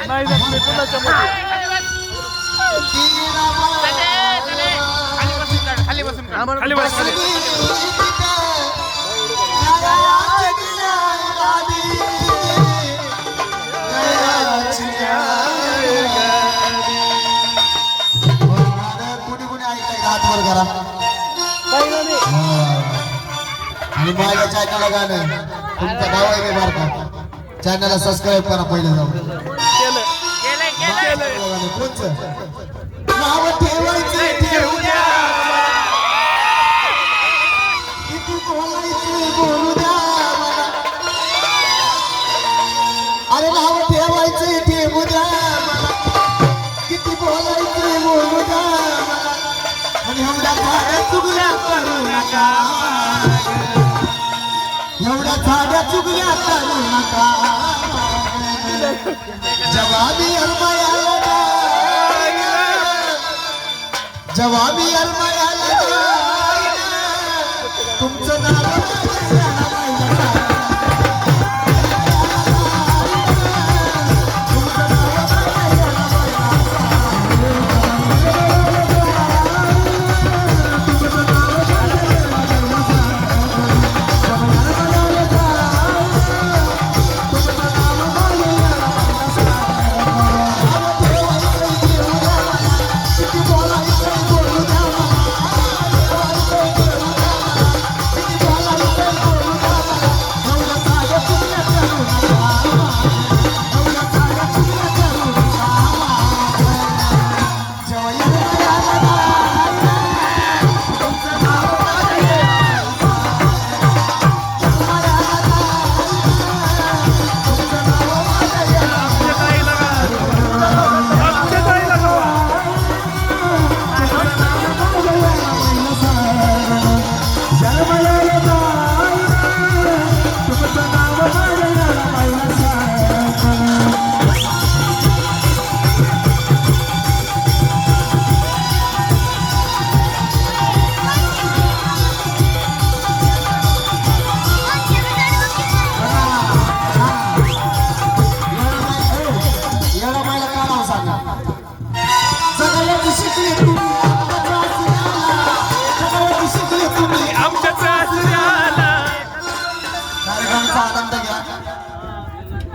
नाही जात मी कुणाच्या मध्ये. खाली बसून काढ. खाली बस खाली. हातवर करा आणि माझ्या चॅनलला गाणं तुमचा भाव आहे बरं का चॅनलला सबस्क्राईब करा पहिले जाऊन केलं केलं. कोणचं नाव ठेवायचं ठेवू द्या किती बोलायचं बोलू द्या मला अरे नाव ठेवायचं ठेवू द्या मला किती बोलायचं बोलू द्या मला आणि एवढ्या झाड्या चुगल्या करू नका एवढ्या झाड्या चुगल्या करू नका जवाबी अलमायाला जवाबी अलमायाला तुमचं नाव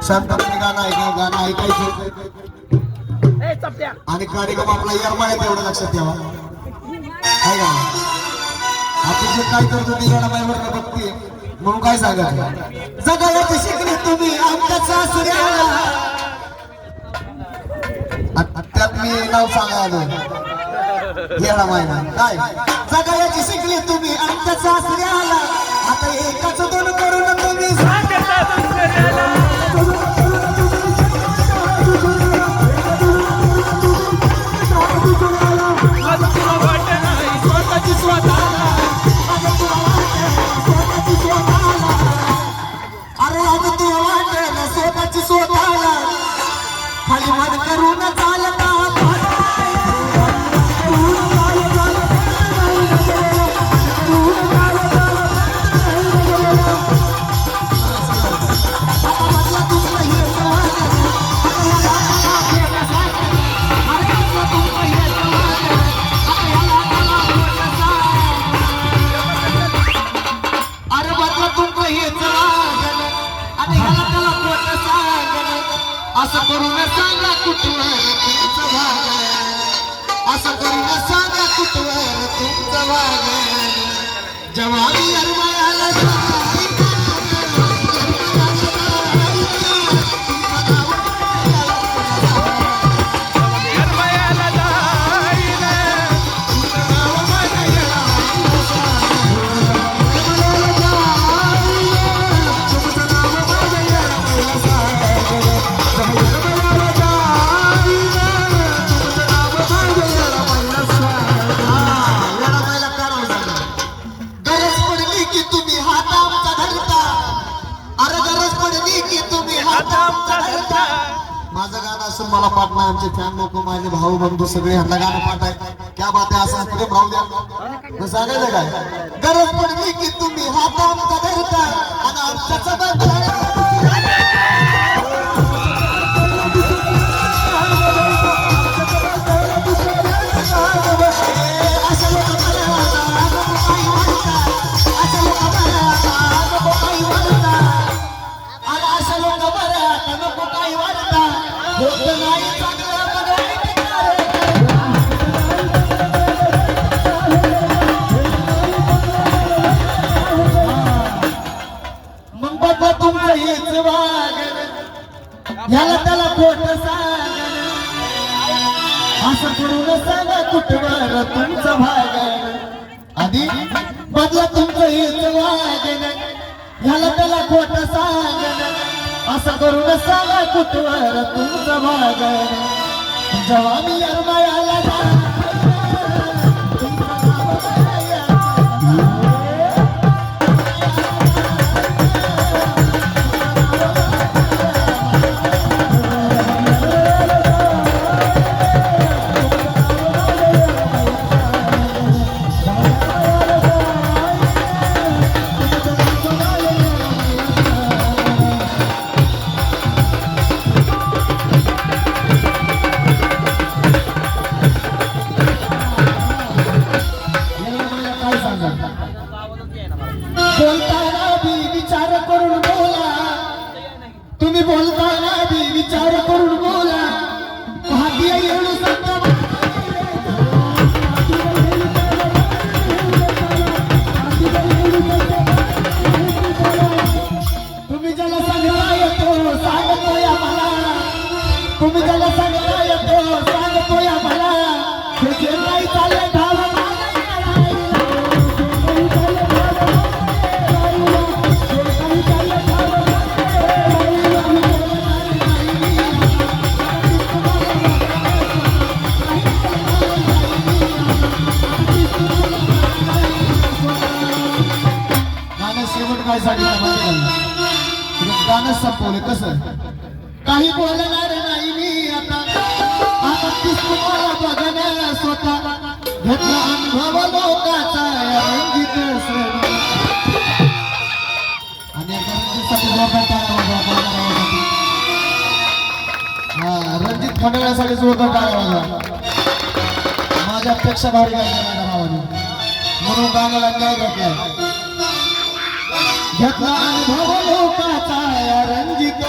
शांतपणे गाणं ऐकायचं आणि कार्यक्रम आपला यरमाळ्यात एवढं लक्षात ठेवा आहे का आपण जे काय करतो ते यरमाळ्यावर बघते म्हणून काय सांगायचं जगायचं शिकले तुम्ही आमच्या सासऱ्याला त्यात मी नाव सांगायला येरमाळ्या काय जगायची शिकले तुम्ही आमच्या सासऱ्याला आता एकाच दोन करून तुम्ही खाली मन करून चालता असं करून सांगा कुठवर तुमचं भाग असं करून सांगा कुठवर तुमचं भाग जवाबी अलमायाला माझं गाणं असं मला पाठ नाही आमचे फॅन लोक माझे भाऊ बंधू सगळे ह्यांना गाणं पाठ आहे क्या बात आहे असं प्रेम राहू द्या सांगायचं काय गरज पडली की तुम्ही हात आमचा धरता आणि आमच्याचा होत नाही चांगलं बघायचं मग बाबा तुमचं हेच वागण ह्याला त्याला खोट सांगण असं करून सांगा कुठवर तुमचं भागण आधी बदला तुमचं हेच वागण ह्याला त्याला खोट सांगण असं करून सांगा कुठवर तुमचं भागण जेव्हा मी अरमायाला बोलताना बी विचार करून बोला तुम्ही बोलताना बी विचार करून बोला हाती येऊन सांगा तुम्ही ज्याला सांगता येतो सांगतोय आम्हाला तुम्ही ज्याला सांगता येतो सांगतोय आम्हाला जे काही चाललंय भावा काय सांगितलं गाणं संपवलं कसं काही बोलणार नाही मी आता तुम्हाला बघण्या स्वतः घेतला अनुभव लोकाचा रंगीत आणि रणजित खंडाळ्यासाठी जोरदार टाळ्या माझ्यापेक्षा भारी गायला माझ्या भावाने म्हणून गाण्याला न्याय भेटलाय घेतला अनुभव लोकाचा रंजित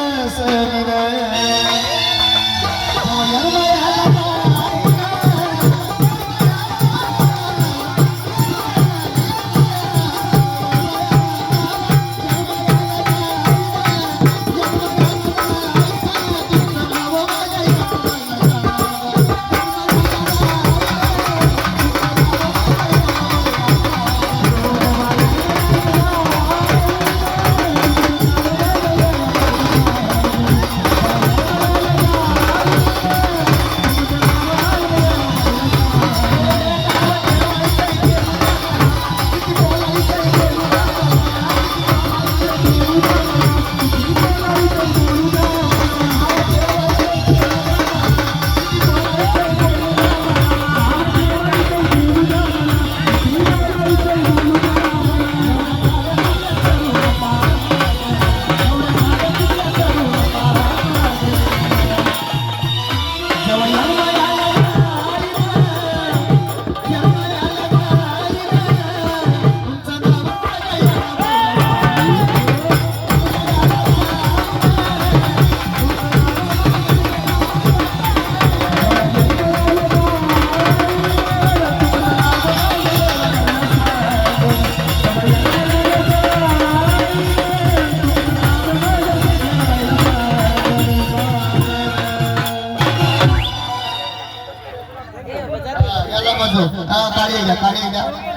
काढी घ्या